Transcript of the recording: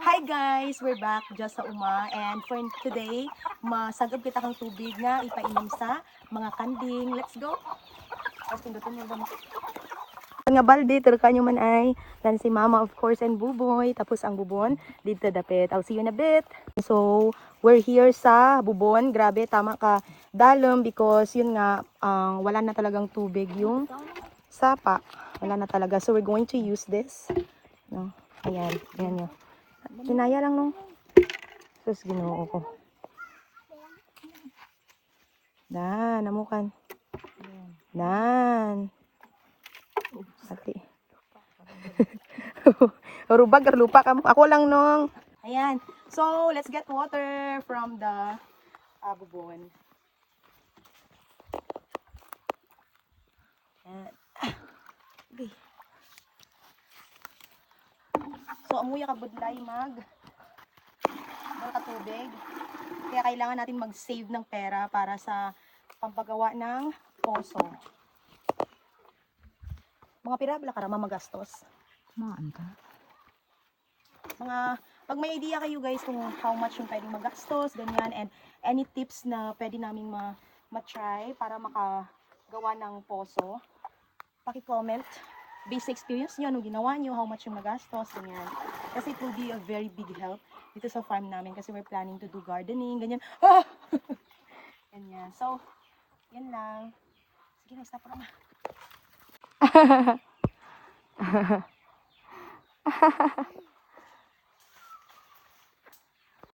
Hi guys! We're back just sa uma and for today, masagab kita kang tubig nga ipainom sa mga kanding. Let's go! Nga balde, terka nyo man ay dan si mama of course and buboy, tapos ang bubon dito dapit. I'll see you in a bit. So, we're here sa bubon. Grabe, tama ka dalam because yun nga, wala na talagang tubig yung sapa. Wala na talaga. So, we're going to use this. No? Ayan, ayan nyo. Kinaya lang nung. Sus, ginoo ko. Dan, namukan. Dan. Pati. Rubag, lupa ka mo. Ako lang nung. Ayan. So, let's get water from the bubon. Ayan. Okay. So, amuya ka budlay tubig. Kaya kailangan natin mag-save ng pera para sa pampagawa ng poso. Mga pira, bala karama magastos. Maanta. Pag may idea kayo guys kung how much yung pwedeng magastos, ganyan, and any tips na pwede namin ma-try para makagawa ng poso, paki-comment. Basic experience nyo, anong ginawa nyo, how much yung magastos, ganyan. Kasi it will be a very big help dito sa farm namin kasi we're planning to do gardening, ganyan. Ah! Ganyan. So, yan lang. Sige na, stop na.